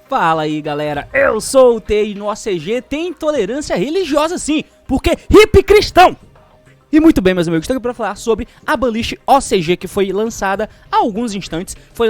Fala aí galera, eu sou o T e no OCG tem intolerância religiosa sim, porque hippie cristão! E muito bem, meus amigos, estou aqui para falar sobre a banlist OCG que foi lançada há alguns instantes. Foi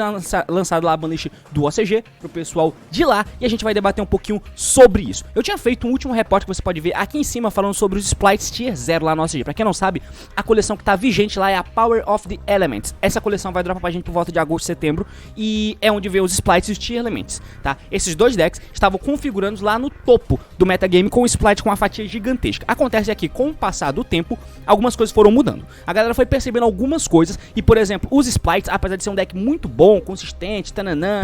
lançada lá a banlist do OCG pro pessoal de lá e a gente vai debater um pouquinho sobre isso. Eu tinha feito um último repórter que você pode ver aqui em cima falando sobre os sprites Tier 0 lá no OCG. Pra quem não sabe, a coleção que tá vigente lá é a Power of the Elements. Essa coleção vai dropar pra gente por volta de agosto, setembro e é onde vê os sprites e os Tier Elements, tá? Esses dois decks estavam configurando lá no topo do metagame com o sprite com uma fatia gigantesca. Acontece aqui, com o passar do tempo, algumas coisas foram mudando. A galera foi percebendo algumas coisas e, por exemplo, os sprites, apesar de ser um deck muito bom, consistente, tananã,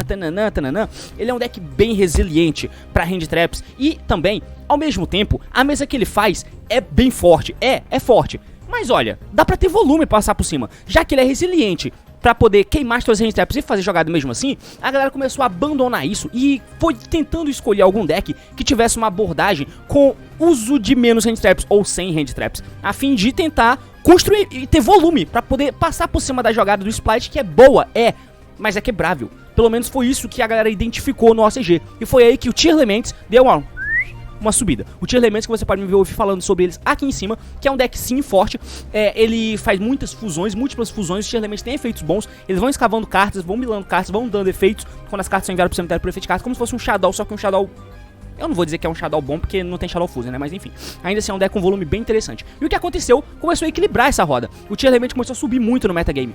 ele é um deck bem resiliente pra hand traps e também, ao mesmo tempo, a mesa que ele faz é bem forte, é forte. Mas olha, dá pra ter volume pra passar por cima, já que ele é resiliente pra poder queimar as suas hand traps e fazer jogada mesmo assim, a galera começou a abandonar isso e foi tentando escolher algum deck que tivesse uma abordagem com uso de menos hand traps ou sem hand traps, a fim de tentar construir e ter volume pra poder passar por cima da jogada do Splite, que é boa, mas é quebrável. Pelo menos foi isso que a galera identificou no OCG, e foi aí que o Tier Elements deu uma subida. O Tier Elements, que você pode me ver ouvir falando sobre eles aqui em cima, que é um deck sim forte, ele faz muitas fusões, múltiplas fusões, os Tier Elements têm efeitos bons, eles vão escavando cartas, vão milando cartas, vão dando efeitos, quando as cartas são enviadas pro cemitério por efeito de cartas, como se fosse um Shadow, só que um Shadow... Eu não vou dizer que é um Shadow bom, porque não tem Shadow Fusion, né, mas enfim, ainda assim é um deck com volume bem interessante. E o que aconteceu? Começou a equilibrar essa roda, o Tier Element começou a subir muito no metagame.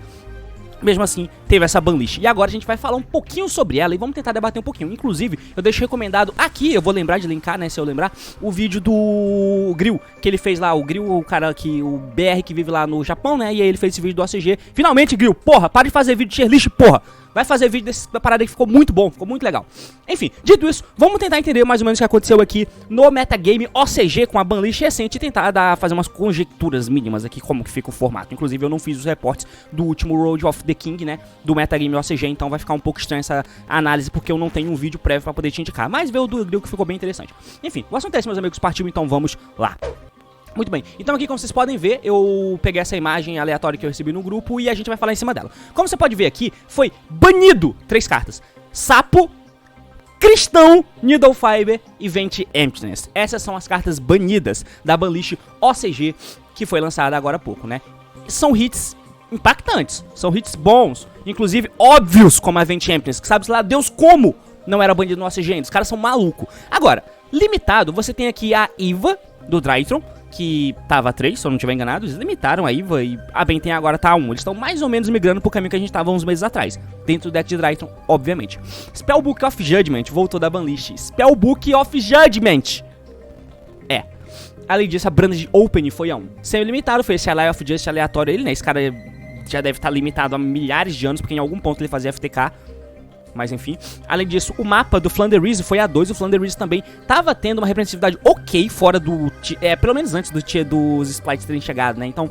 Mesmo assim, teve essa banlist. E agora a gente vai falar um pouquinho sobre ela e vamos tentar debater um pouquinho. Inclusive, eu deixo recomendado aqui, eu vou lembrar de linkar, né, se eu lembrar, o vídeo do Grill, que ele fez lá, o Grill, o cara que, o BR que vive lá no Japão, né, e aí ele fez esse vídeo do OCG. Finalmente, Grill, porra, para de fazer vídeo de tier list, porra. Vai fazer vídeo dessa parada que ficou muito bom, ficou muito legal. Enfim, dito isso, vamos tentar entender mais ou menos o que aconteceu aqui no metagame OCG com a banlist recente e tentar fazer umas conjecturas mínimas aqui como que fica o formato. Inclusive eu não fiz os reportes do último Road of the King, né, do metagame OCG, então vai ficar um pouco estranha essa análise porque eu não tenho um vídeo prévio pra poder te indicar. Mas ver o do Grill que ficou bem interessante. Enfim, o assunto é esse, meus amigos, partiu, então vamos lá. Muito bem, então aqui como vocês podem ver, eu peguei essa imagem aleatória que eu recebi no grupo e a gente vai falar em cima dela. Como você pode ver aqui, foi banido 3 cartas: Sapo, Cristão, Needle Fiber e Vent Emptiness. Essas são as cartas banidas da banlist OCG que foi lançada agora há pouco, né? São hits impactantes, são hits bons, inclusive óbvios como a Vent Emptiness, que sabe lá Deus como não era banido no OCG ainda, os caras são malucos. Agora, limitado, você tem aqui a Iva do Drytron, que tava 3, se eu não estiver enganado, eles limitaram a Iva e a Benten agora tá 1. Eles estão mais ou menos migrando pro caminho que a gente tava uns meses atrás, dentro do deck de Drytron, obviamente. Spellbook of Judgment voltou da banlist. Spellbook of Judgment! Além disso, a Branded Open foi a 1. Semi-limitado foi esse Ally of Justice aleatório, ele, né? Esse cara já deve estar limitado há milhares de anos, porque em algum ponto ele fazia FTK. Mas enfim, além disso, o mapa do Flanderise foi a 2, o Flanderise também tava tendo uma representatividade ok fora do... pelo menos antes dos sprites terem chegado, né? Então,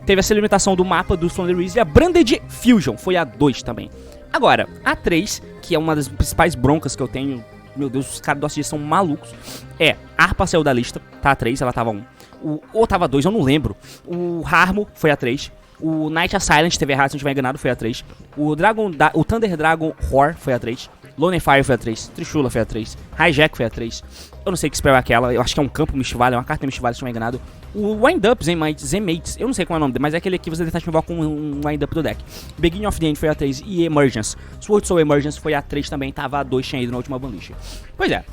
teve essa limitação do mapa do Flanderise e a Branded Fusion foi a 2 também. Agora, a 3, que é uma das principais broncas que eu tenho, meu Deus, os caras do OCG são malucos, a Harpa saiu da lista, tá a 3, ela tava 1. Ou tava 2, eu não lembro. O Harmo foi a 3. O Night Silent teve errado, se não tiver enganado, foi a 3. O Thunder Dragon Roar foi a 3. Lone Fire foi a 3. Trishula foi a 3. Hijack foi a 3. Eu não sei que spell é aquela, eu acho que é um campo Mistvallen, é uma carta Mistvallen, se não tiver enganado. O Wind Up Zenmates, eu não sei qual é o nome dele, mas é aquele aqui você tenta com um Wind Up do deck. Beginning of the End foi a 3 e Emergence. Sword Soul Emergence foi a 3 também, tava a 2, tinha ido na última banlist. Pois é.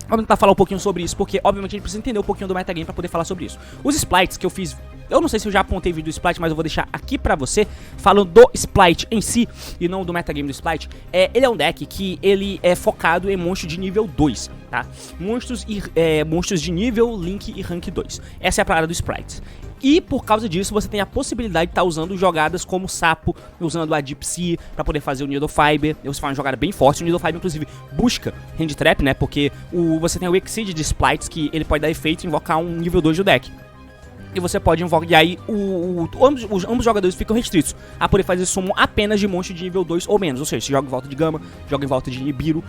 Vamos tentar falar um pouquinho sobre isso, porque obviamente a gente precisa entender um pouquinho do metagame pra poder falar sobre isso. Os sprites que eu fiz, eu não sei se eu já apontei vídeo do Splite, mas eu vou deixar aqui pra você, falando do Splite em si, e não do metagame do Splite. Ele é um deck que ele é focado em monstros de nível 2, tá? Monstros de nível, Link e Rank 2. Essa é a parada do Splite. E por causa disso você tem a possibilidade de estar usando jogadas como Sapo, usando a Deep Sea pra poder fazer o Needle Fiber. Você faz uma jogada bem forte, o Needle Fiber inclusive busca Hand Trap, né, porque você tem o Exceed de Splites que ele pode dar efeito e invocar um nível 2 do deck. E você pode invocar. E aí ambos os jogadores ficam restritos a poder fazer summon apenas de monstro de nível 2 ou menos. Ou seja, você joga em volta de Gama, joga em volta de Nibiru,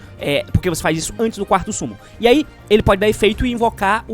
porque você faz isso antes do quarto summon. E aí ele pode dar efeito e invocar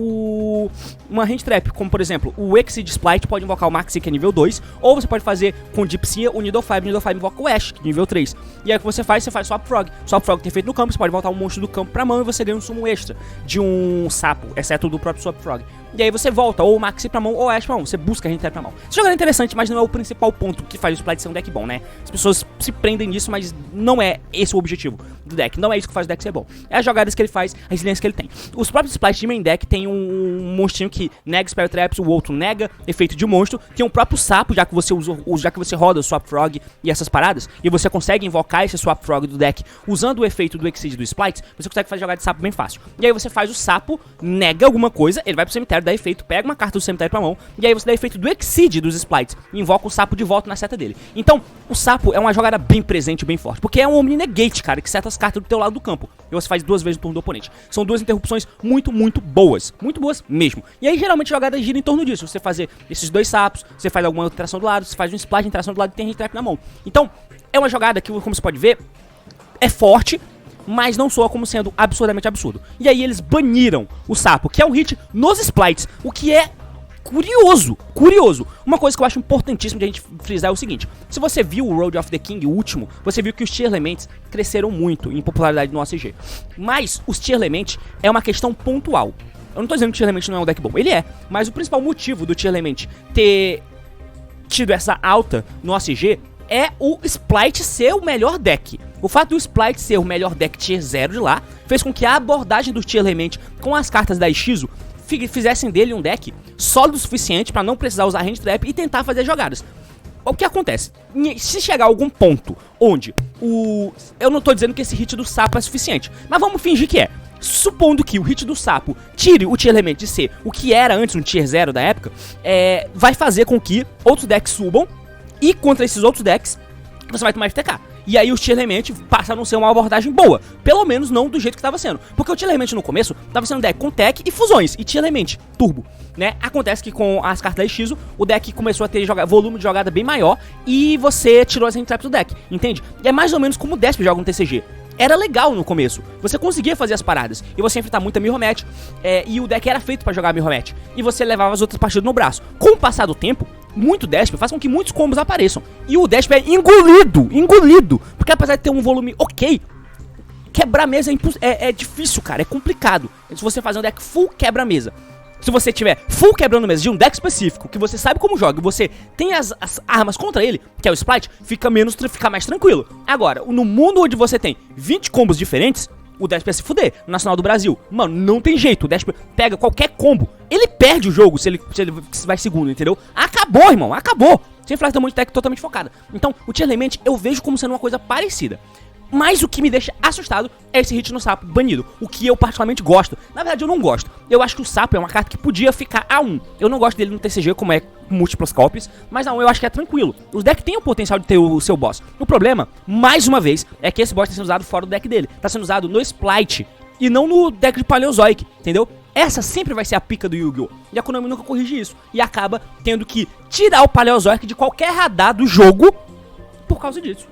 uma hand trap, como por exemplo, o Exceed Splice pode invocar o Maxi, que é nível 2, ou você pode fazer com Dipsia o Nidofibe invoca o Ash, que é nível 3. E aí o que você faz Swap Frog. Swap Frog tem efeito no campo, você pode voltar um monstro do campo pra mão e você ganha um summon extra de um sapo, exceto do próprio Swap Frog. E aí você volta ou o Maxi pra mão ou o Ash pra mão. Você busca a gente pra mão. Esse jogo é interessante, mas não é o principal ponto que faz o Splice ser um deck bom, né? As pessoas se prendem nisso, mas não é esse o objetivo do deck. Não é isso que faz o deck ser bom. É as jogadas que ele faz, a resiliência que ele tem. Os próprios Splice de main deck tem um monstrinho que nega Spell Traps, o outro nega efeito de monstro. Tem um próprio sapo, já que você roda o Swap Frog e essas paradas, e você consegue invocar esse Swap Frog do deck usando o efeito do Exceed do Splice, você consegue fazer jogada de sapo bem fácil. E aí você faz o sapo, nega alguma coisa, ele vai pro cemitério, dá efeito, pega uma carta do cemitério pra mão, e aí você dá efeito do Exceed dos Splites e invoca o sapo de volta na seta dele. Então, o sapo é uma jogada bem presente, bem forte, porque é um Omni Negate, cara, que seta as cartas do teu lado do campo, e você faz 2 vezes no turno do oponente. São 2 interrupções muito boas mesmo. E aí, geralmente, a jogada gira em torno disso, você fazer esses 2 sapos, você faz alguma outra interação do lado, você faz um Splash de interação do lado e tem hand trap na mão. Então, é uma jogada que, como você pode ver, é forte, mas não soa como sendo absurdamente absurdo. E aí eles baniram o sapo, que é um hit nos sprites, o que é curioso. Uma coisa que eu acho importantíssimo de a gente frisar é o seguinte: se você viu o Road of the King, o último, você viu que os Tier Elements cresceram muito em popularidade no OCG. Mas os Tier Elements é uma questão pontual. Eu não tô dizendo que o Tier Element não é um deck bom, ele é, mas o principal motivo do Tier Element ter tido essa alta no OCG é o Splite ser o melhor deck. O fato do Splite ser o melhor deck Tier 0 de lá fez com que a abordagem do Tier Element com as cartas da Ishizu fizessem dele um deck sólido o suficiente pra não precisar usar Hand Trap e tentar fazer jogadas. O que acontece? Se chegar a algum ponto onde eu não tô dizendo que esse hit do sapo é suficiente, mas vamos fingir que é. Supondo que o hit do sapo tire o Tier Element de ser o que era antes um Tier 0 da época, vai fazer com que outros decks subam, e contra esses outros decks você vai tomar FTK. E aí o Tier Element passa a não ser uma abordagem boa. Pelo menos não do jeito que estava sendo. Porque o Tier Element no começo estava sendo um deck com tech e fusões. E Tier Element turbo, né? Acontece que com as cartas da Ishizu, o deck começou a ter volume de jogada bem maior. E você tirou as hand traps do deck, entende? E é mais ou menos como o Desp joga no TCG. Era legal no começo, você conseguia fazer as paradas e você enfrentar muita Mirror-Match, e o deck era feito pra jogar Mirror-Match, e você levava as outras partidas no braço. Com o passar do tempo, muito Desp faz com que muitos combos apareçam, e o Desp é engolido, porque apesar de ter um volume ok, quebrar mesa é difícil, cara, é complicado. Se você fazer um deck full quebra-mesa, se você tiver full quebrando mesa de um deck específico, que você sabe como joga, e você tem as armas contra ele, que é o Splite, fica mais tranquilo. Agora, no mundo onde você tem 20 combos diferentes, o Desp vai se fuder. No Nacional do Brasil, mano, não tem jeito. O Desp pega qualquer combo, ele perde o jogo se ele vai segundo, entendeu? Acabou, irmão, acabou. Sem falar que tem um monte de deck totalmente focada. Então, o Tier Element eu vejo como sendo uma coisa parecida. Mas o que me deixa assustado é esse hit no sapo banido, o que eu particularmente gosto. Na verdade eu não gosto, eu acho que o sapo é uma carta que podia ficar A1. Eu não gosto dele no TCG como é múltiplas copies, mas A1 eu acho que é tranquilo. Os decks têm o potencial de ter o seu boss. O problema, mais uma vez, é que esse boss está sendo usado fora do deck dele. Está sendo usado no Splite e não no deck de Paleozoic, entendeu? Essa sempre vai ser a pica do Yu-Gi-Oh! E a Konami nunca corrige isso. E acaba tendo que tirar o Paleozoic de qualquer radar do jogo por causa disso.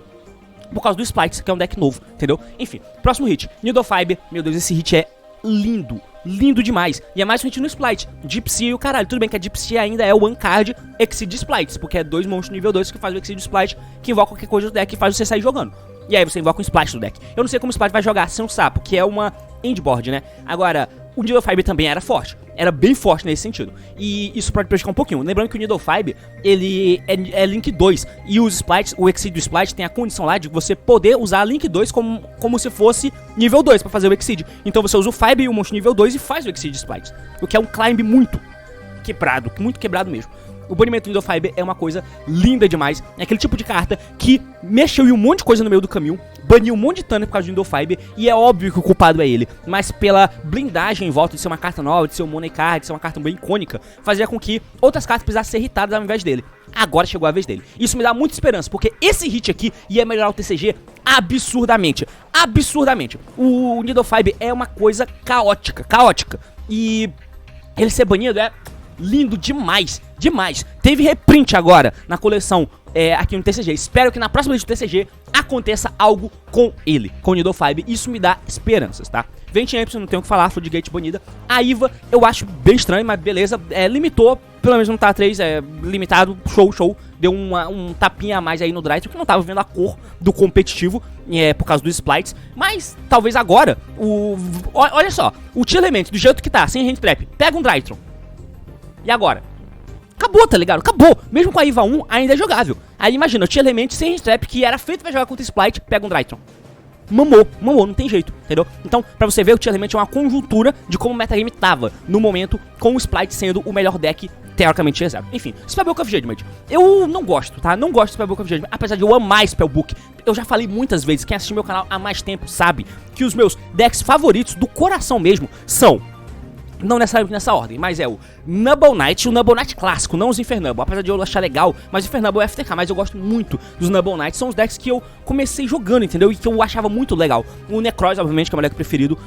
Por causa do Splites, que é um deck novo, entendeu? Enfim, próximo hit, Nidofibe. Meu Deus, esse hit é lindo, lindo demais. E é mais um hit no Splite, Dipsia e o caralho. Tudo bem que a Dipsia ainda é o One Card Exceed Splites, porque é 2 monstros nível 2 que faz o Exceed Splite, que invoca qualquer coisa do deck e faz você sair jogando. E aí você invoca um Splite do deck. Eu não sei como o Splite vai jogar sem um sapo, que é uma endboard, né? Agora, o Nidofibe também era forte. Era bem forte nesse sentido. E isso pode prejudicar um pouquinho. Lembrando que o Nidofibe, ele é Link 2. E os Splites, o Exceed do Splite tem a condição lá de você poder usar Link 2 como se fosse nível 2 pra fazer o Exceed. Então você usa o Fibe e o monstro nível 2 e faz o Exceed Splite. O que é um climb muito quebrado mesmo. O banimento do Nidofibe é uma coisa linda demais. É aquele tipo de carta que mexeu em um monte de coisa no meio do caminho, baniu um monte de Tanner por causa do Nidofibe, e é óbvio que o culpado é ele. Mas pela blindagem em volta de ser uma carta nova, de ser um money card, de ser uma carta bem icônica, fazia com que outras cartas precisassem ser irritadas ao invés dele. Agora chegou a vez dele. Isso me dá muita esperança, porque esse hit aqui ia melhorar o TCG absurdamente. O Nidofibe é uma coisa caótica. E ele ser banido é lindo demais. demais. Teve reprint agora na coleção aqui no TCG. Espero que na próxima lista do TCG aconteça algo com ele, com o Nidofibe. Isso me dá esperanças, tá? Vente Epsilon, não tenho o que falar, Floodgate bonita. A Iva eu acho bem estranho, mas beleza. Limitou, pelo menos no TA 3, limitado, show. Deu um tapinha a mais aí no Drytron, que não tava vendo a cor do competitivo, por causa dos splites. Mas, talvez agora, olha só, o Tier Element, do jeito que tá, sem Hand Trap, pega um Drytron. E agora? Acabou, tá ligado? Acabou. Mesmo com a IVA 1, ainda é jogável. Aí imagina, o Tier Element sem Hand Trap, que era feito pra jogar contra Splite, pega um Drytron. Mamou, não tem jeito, entendeu? Então, pra você ver, o Tier Element é uma conjuntura de como o metagame tava no momento, com o Splite sendo o melhor deck, teoricamente, reserva. Enfim, Spellbook of Judgment. Eu não gosto, tá? Não gosto de Spellbook of Judgment, apesar de eu amar Spellbook. Eu já falei muitas vezes, quem assiste meu canal há mais tempo sabe que os meus decks favoritos, do coração mesmo, são... Não necessariamente nessa ordem, mas é o Nubble Knight, o Nubble Knight clássico, não os Infernubble. Apesar de eu achar legal, mas o Infernubble é FTK, mas eu gosto muito dos Nubble Knights. São os decks que eu comecei jogando, entendeu? E que eu achava muito legal. O Necroz, obviamente, que é o meu deck preferido.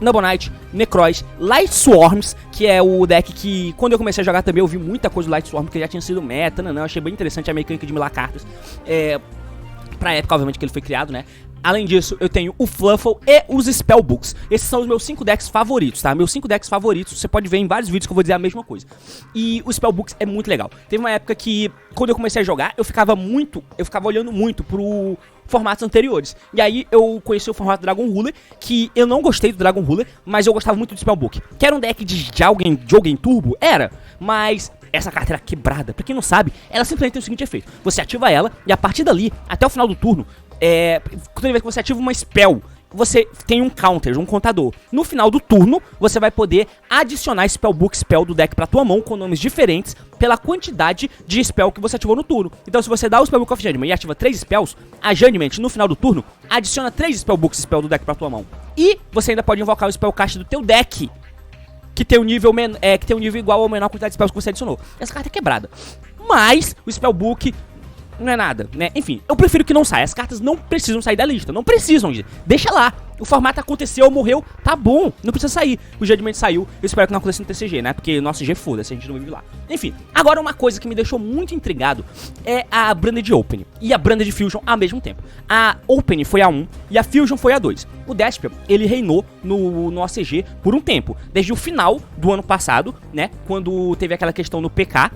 Nubble Knight, Necroz, Light Swarms, que é o deck que, quando eu comecei a jogar também, eu vi muita coisa do Light Swarm, que já tinha sido meta, não, achei bem interessante a mecânica de milar cartas. Pra época, obviamente, que ele foi criado, né? Além disso, eu tenho o Fluffle e os Spellbooks. Esses são os meus 5 decks favoritos, tá? Meus 5 decks favoritos, você pode ver em vários vídeos que eu vou dizer a mesma coisa. E o Spellbooks é muito legal. Teve uma época que, quando eu comecei a jogar, eu ficava olhando muito pro formatos anteriores. E aí eu conheci o formato Dragon Ruler, que eu não gostei do Dragon Ruler, mas eu gostava muito do Spellbook. Que era um deck de Jogen Turbo? Era, mas... Essa carta era quebrada. Pra quem não sabe, ela simplesmente tem o seguinte efeito. Você ativa ela e a partir dali, até o final do turno, toda vez que você ativa uma spell, você tem um counter, um contador. No final do turno, você vai poder adicionar Spellbook Spell do deck pra tua mão com nomes diferentes pela quantidade de spell que você ativou no turno. Então se você dá o Spellbook of Judgment e ativa 3 spells, a Judgment no final do turno adiciona 3 Spellbook Spell do deck pra tua mão. E você ainda pode invocar o Spellcast do teu deck, que tem um nível igual ou menor quantidade de spells que você adicionou. Essa carta é quebrada. Mas o Spellbook não é nada, né? Enfim, eu prefiro que não saia. As cartas não precisam sair da lista. Não precisam, deixa lá. O formato aconteceu, morreu, tá bom. Não precisa sair. O Judgment saiu. Eu espero que não aconteça no TCG, né? Porque nosso G foda-se, a gente não vive lá. Enfim, agora uma coisa que me deixou muito intrigado é a Branded Open e a Branded Fusion ao mesmo tempo. A Open foi a 1 e a Fusion foi a 2. O Despia, ele reinou no OCG por um tempo. Desde o final do ano passado, né? Quando teve aquela questão no PK,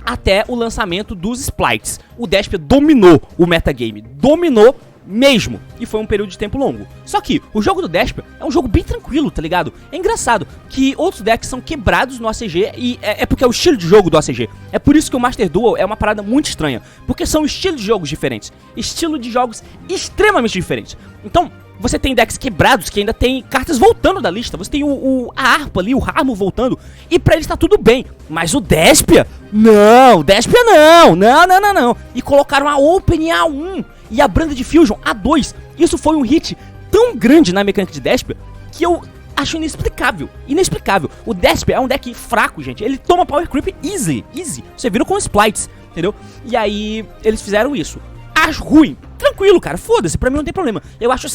até o lançamento dos Splites. O Despia dominou o metagame, dominou mesmo, e foi um período de tempo longo. Só que o jogo do Despia é um jogo bem tranquilo, tá ligado? É engraçado que outros decks são quebrados no ACG e é porque é o estilo de jogo do ACG. É por isso que o Master Duel é uma parada muito estranha, porque são estilos de jogos diferentes, estilo de jogos extremamente diferentes. Então, você tem decks quebrados que ainda tem cartas voltando da lista. Você tem a Harpa ali, o Harmo voltando. E pra eles tá tudo bem. Mas o Despia? Não, Despia não. E colocaram a Open A1 e a Branded Fusion A2. Isso foi um hit tão grande na mecânica de Despia que eu acho inexplicável. O Despia é um deck fraco, gente. Ele toma Power Creep easy. Você vira com Splites, entendeu? E aí eles fizeram isso. Acho ruim. Tranquilo, cara, foda-se, pra mim não tem problema. Eu acho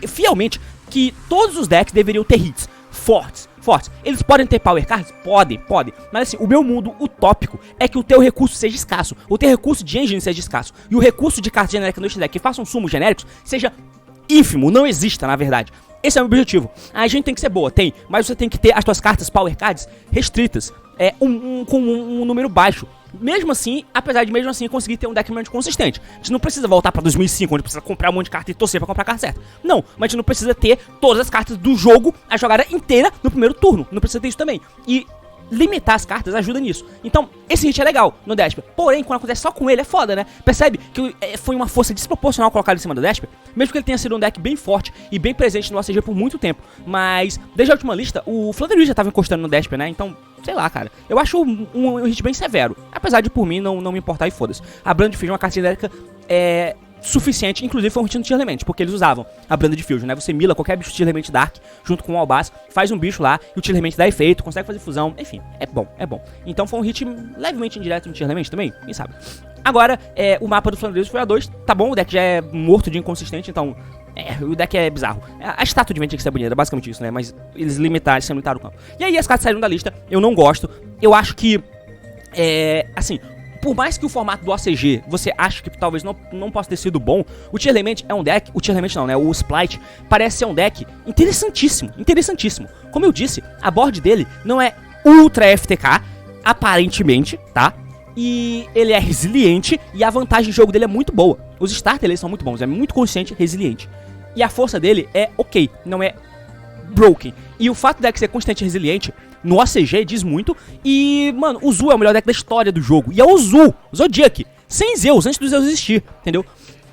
fielmente que todos os decks deveriam ter hits fortes. Eles podem ter power cards? Podem. Mas assim, o meu mundo utópico é que o teu recurso seja escasso. O teu recurso de engine seja escasso. E o recurso de carta genérica no deck que façam sumos genéricos seja ínfimo, não exista, na verdade. Esse é o meu objetivo. A gente tem que ser boa, mas você tem que ter as tuas cartas power cards restritas. Com um número baixo. Mesmo assim, apesar de mesmo assim conseguir ter um deck muito consistente. A gente não precisa voltar pra 2005, onde precisa comprar um monte de carta e torcer pra comprar a carta certa. Não, mas a gente não precisa ter todas as cartas do jogo, a jogada inteira no primeiro turno. Não precisa ter isso também. E limitar as cartas ajuda nisso. Então, esse hit é legal no Despia. Porém, quando acontece só com ele, é foda, né? Percebe que foi uma força desproporcional colocada em cima do Despia, mesmo que ele tenha sido um deck bem forte e bem presente no ACG por muito tempo. Mas, desde a última lista, o Fluttery já tava encostando no Despia, né? Então, sei lá, cara. Eu acho um hit bem severo. Apesar de, por mim, não me importar e foda-se. A Brand fez uma carta genérica suficiente, inclusive foi um hit no Tier Element, porque eles usavam a Branded Fusion, né? Você mila qualquer bicho Tier Element Dark junto com o Albaz, faz um bicho lá e o Tier Element dá efeito, consegue fazer fusão, enfim, é bom. Então foi um hit levemente indireto no Tier Element também, quem sabe. Agora, o mapa do Flanders foi a 2, tá bom, o deck já é morto de inconsistente, então o deck é bizarro. A estátua de vento tinha que ser bonita, basicamente isso, né? Mas eles limitaram o campo. E aí as cartas saíram da lista, eu não gosto, eu acho que assim, por mais que o formato do OCG você ache que talvez não possa ter sido bom, o Tier Element é um deck, o Tier Element não, né, o Splice parece ser um deck interessantíssimo, interessantíssimo. Como eu disse, a board dele não é ultra FTK, aparentemente, tá? E ele é resiliente e a vantagem de jogo dele é muito boa. Os starters eles são muito bons, é muito consciente e resiliente. E a força dele é ok, não é broken. E o fato do deck ser constante e resiliente no OCG diz muito. E, mano, o Zu é o melhor deck da história do jogo. E é o Zu, Zodiac, sem Zeus, antes do Zeus existir, entendeu?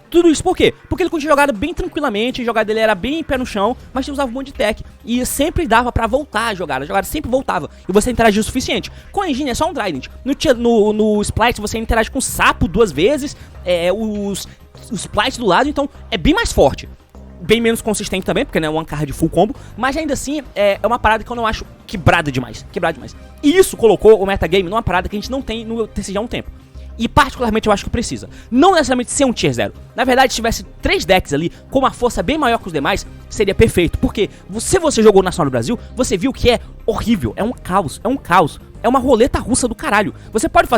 Tudo isso por quê? Porque ele tinha jogado bem tranquilamente, a jogada dele era bem pé no chão, mas usava um monte de tech. E sempre dava pra voltar a jogada sempre voltava. E você interagia o suficiente. Com a engine é só um Trident. No Splice você interage com o Sapo 2 vezes, os Splice do lado, então é bem mais forte. Bem menos consistente também, porque não é one card full combo, mas ainda assim é uma parada que eu não acho quebrada demais. E isso colocou o metagame numa parada que a gente não tem no TCG há um tempo. E particularmente eu acho que precisa. Não necessariamente ser um Tier 0. Na verdade, se tivesse 3 decks ali, com uma força bem maior que os demais, seria perfeito. Porque se você jogou o Nacional do Brasil, você viu que é horrível, é um caos. É uma roleta russa do caralho. Você pode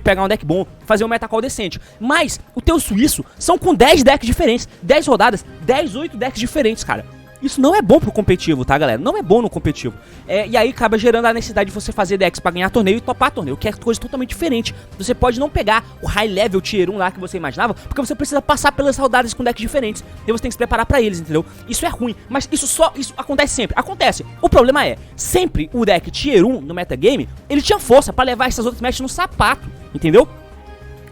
pegar um deck bom, fazer um metacall decente, mas o teu suíço são com 10 decks diferentes, 10 rodadas, 8 decks diferentes, cara. Isso não é bom pro competitivo, tá, galera? Não é bom no competitivo. E aí acaba gerando a necessidade de você fazer decks pra ganhar torneio e topar torneio, que é coisa totalmente diferente. Você pode não pegar o high level tier 1 lá que você imaginava, porque você precisa passar pelas rodadas com decks diferentes. E você tem que se preparar pra eles, entendeu? Isso é ruim, mas isso acontece sempre. Acontece. O problema é, sempre o deck tier 1 no metagame, ele tinha força pra levar essas outras matches no sapato, entendeu?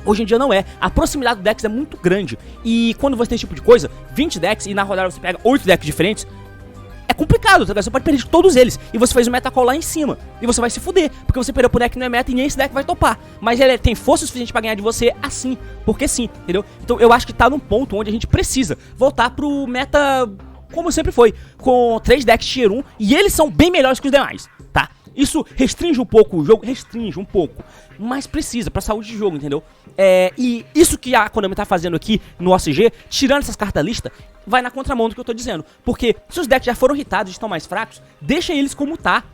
Hoje em dia não é. A proximidade do decks é muito grande. E quando você tem esse tipo de coisa, 20 decks e na rodada você pega 8 decks diferentes, é complicado, tá ligado? Você pode perder de todos eles. E você faz o metacall lá em cima. E você vai se fuder. Porque você perdeu pro deck que não é meta e nem esse deck vai topar. Mas ele tem força suficiente pra ganhar de você assim. Porque sim, entendeu? Então eu acho que tá num ponto onde a gente precisa voltar pro meta como sempre foi. Com 3 decks tier 1. E eles são bem melhores que os demais, tá? Isso restringe um pouco o jogo, mas precisa pra saúde de jogo, entendeu? E isso que a Konami tá fazendo aqui no OCG, tirando essas cartas lista, vai na contramão do que eu tô dizendo. Porque se os decks já foram irritados e estão mais fracos, deixa eles como tá.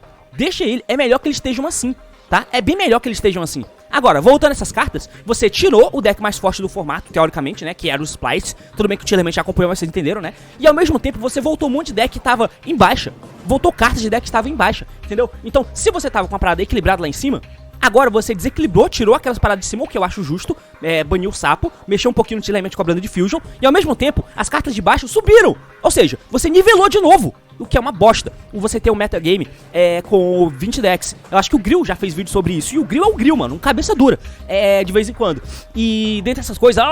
É melhor que eles estejam assim, tá? É bem melhor que eles estejam assim. Agora, voltando a essas cartas, você tirou o deck mais forte do formato, teoricamente, né, que era o Splice. Tudo bem que o Tier Element já acompanhou, mas vocês entenderam, né? E ao mesmo tempo, você voltou um monte de deck que tava em baixa. Voltou cartas de deck que estavam em baixa, entendeu? Então, se você tava com uma parada equilibrada lá em cima, agora você desequilibrou, tirou aquelas paradas de cima, o que eu acho justo, baniu o Sapo, mexeu um pouquinho no Tier Element cobrando de Fusion, e ao mesmo tempo, as cartas de baixo subiram. Ou seja, você nivelou de novo, o que é uma bosta. Você tem um metagame com 20 decks. Eu acho que o Grill já fez vídeo sobre isso. E o Grill é o Grill, mano, um cabeça dura, de vez em quando. E dentre essas coisas,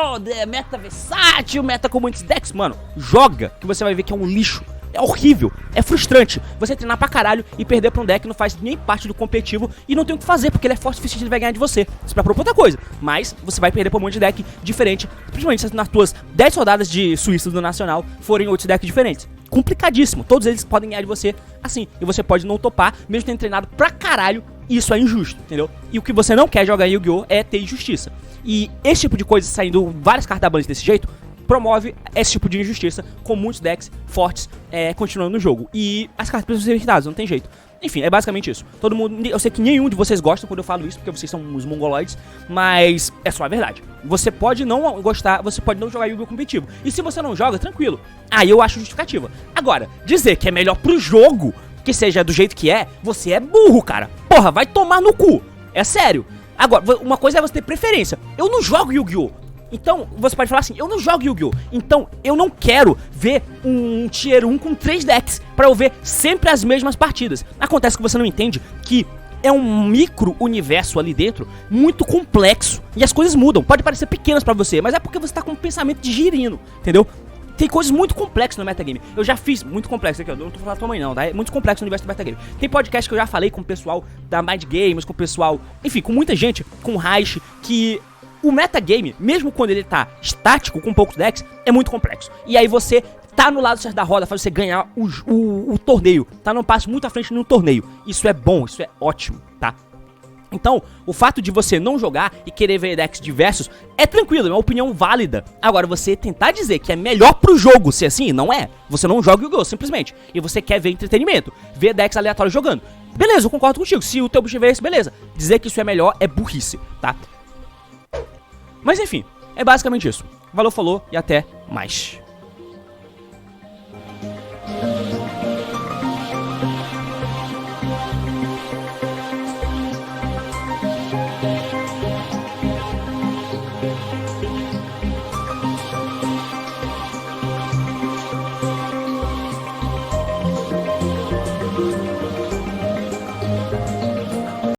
meta versátil, meta com muitos decks, mano, joga, que você vai ver que é um lixo. É horrível, é frustrante você treinar pra caralho e perder pra um deck que não faz nem parte do competitivo e não tem o que fazer, porque ele é forte o suficiente, ele vai ganhar de você. Você vai propor outra coisa, mas você vai perder pra um monte de deck diferente, principalmente se nas tuas 10 rodadas de Suíça do Nacional forem outros decks diferentes. Complicadíssimo, todos eles podem ganhar de você assim, e você pode não topar, mesmo tendo treinado pra caralho, e isso é injusto, entendeu? E o que você não quer jogar em Yu-Gi-Oh! É ter injustiça. E esse tipo de coisa, saindo várias cartas da banca desse jeito, promove esse tipo de injustiça com muitos decks fortes continuando no jogo. E as cartas precisam ser irritadas, não tem jeito. Enfim, é basicamente isso. Todo mundo, eu sei que nenhum de vocês gosta quando eu falo isso, porque vocês são uns mongoloides, mas é só a verdade. Você pode não gostar, você pode não jogar Yu-Gi-Oh! Competitivo. E se você não joga, tranquilo. Aí eu acho justificativa. Agora, dizer que é melhor pro jogo, que seja do jeito que você é burro, cara. Porra, vai tomar no cu. É sério. Agora, uma coisa é você ter preferência. Eu não jogo Yu-Gi-Oh! Então, você pode falar assim, eu não jogo Yu-Gi-Oh! Então, eu não quero ver um Tier 1 com 3 decks pra eu ver sempre as mesmas partidas. Acontece que você não entende que é um micro-universo ali dentro muito complexo. E as coisas mudam. Pode parecer pequenas pra você, mas é porque você tá com um pensamento de girino, entendeu? Tem coisas muito complexas no metagame. Eu já fiz muito complexo aqui, ó. Eu não tô falando da tua mãe não, tá? É muito complexo no universo do metagame. Tem podcast que eu já falei com o pessoal da Mind Games, com o pessoal... Enfim, com muita gente, com o Reich, que... O metagame, mesmo quando ele tá estático, com poucos decks, é muito complexo. E aí você tá no lado certo da roda, faz você ganhar o torneio. Tá num passo muito à frente no torneio. Isso é bom, isso é ótimo, tá? Então, o fato de você não jogar e querer ver decks diversos é tranquilo, é uma opinião válida. Agora, você tentar dizer que é melhor pro jogo ser assim, não é. Você não joga Yu-Gi-Oh! Simplesmente. E você quer ver entretenimento, ver decks aleatórios jogando. Beleza, eu concordo contigo. Se o teu objetivo é esse, beleza. Dizer que isso é melhor é burrice, tá? Mas enfim, é basicamente isso. Valeu, falou e até mais.